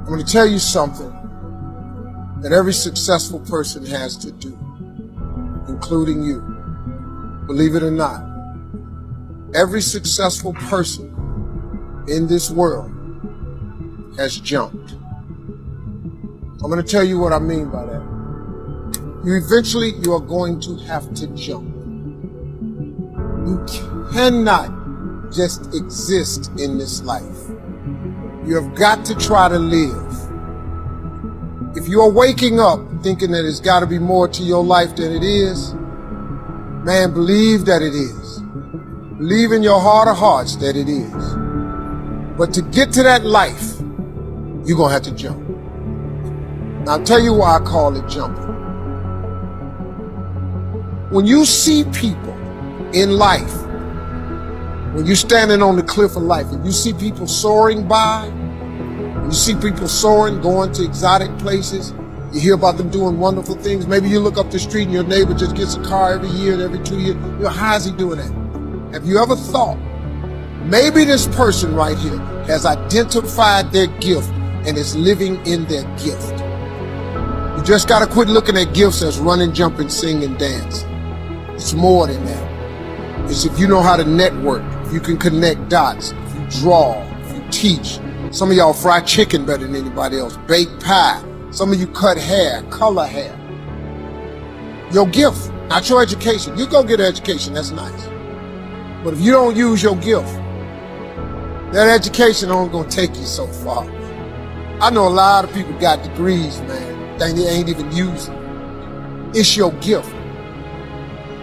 I'm going to tell you something that every successful person has to do, including you. Believe it or not, every successful person in this world has jumped. I'm going to tell you what I mean by that. You are going to have to jump. You cannot just exist in this life. You have got to try to live. If you are waking up thinking that it's got to be more to your life than it is, man, believe that it is. Believe in your heart of hearts that it is. But to get to that life, you're going to have to jump. Now, I'll tell you why I call it jumping. When you see people in life, when you're standing on the cliff of life and you see people soaring by, when you see people soaring, going to exotic places, you hear about them doing wonderful things. Maybe you look up the street and your neighbor just gets a car every year and every 2 years. You know, how is he doing that? Have you ever thought, maybe this person right here has identified their gift and is living in their gift? You just got to quit looking at gifts as running, jumping, singing, dance. It's more than that. It's if you know how to network, if you can connect dots, if you draw, if you teach. Some of y'all fry chicken better than anybody else, bake pie. Some of you cut hair, color hair. Your gift, not your education. You go get an education, that's nice. But if you don't use your gift, that education only gonna take you so far. I know a lot of people got degrees, man, they ain't even using. It's your gift.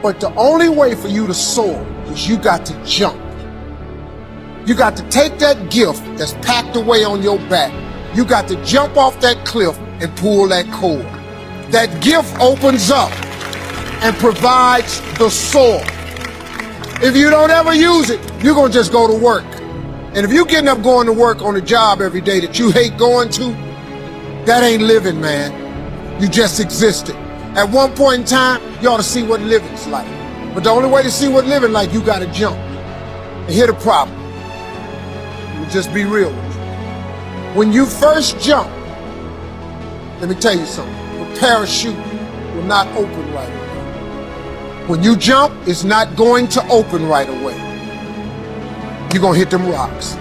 But the only way for you to soar is you got to jump. You got to take that gift that's packed away on your back. You got to jump off that cliff and pull that cord. That gift opens up and provides the soar. If you don't ever use it, you're gonna just go to work. And if you're getting up going to work on a job every day that you hate going to, that ain't living, man. You just existed. At one point in time, you ought to see what living's like. But the only way to see what living like, you gotta jump. And here's the problem. Let me just be real with you. When you first jump, let me tell you something. The parachute will not open right away. When you jump, it's not going to open right away. You're gonna hit them rocks.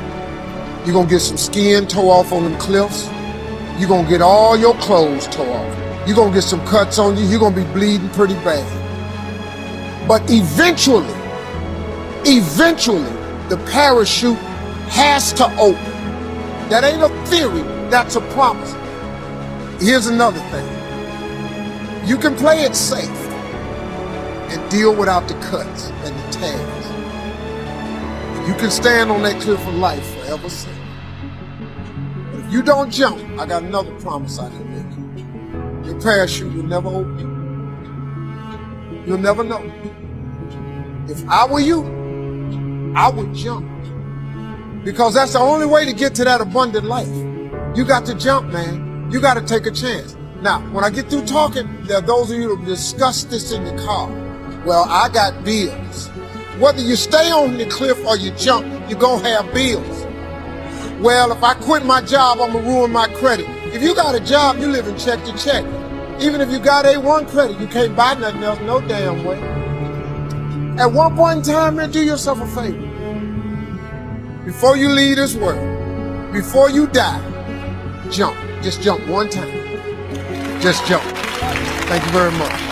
You're gonna get some skin tore off on them cliffs. You're gonna get all your clothes tore off. You're gonna get some cuts on you. You're gonna be bleeding pretty bad. But eventually, the parachute has to open. That ain't a theory, that's a promise. Here's another thing. You can play it safe and deal without the cuts and the tags. You can stand on that cliff of life forever safe. But if you don't jump, I got another promise I can make you. Your parachute will never open. You'll never know. If I were you, I would jump. Because that's the only way to get to that abundant life. You got to jump, man. You got to take a chance. Now, when I get through talking, there are those of you who discuss this in the car. Well, I got bills. Whether you stay on the cliff or you jump, you're going to have bills. Well, if I quit my job, I'm going to ruin my credit. If you got a job, you live in check to check. Even if you got A1 credit, you can't buy nothing else no damn way. At one point in time, man, do yourself a favor. Before you leave this world, before you die, jump. Just jump one time. Just jump. Thank you very much.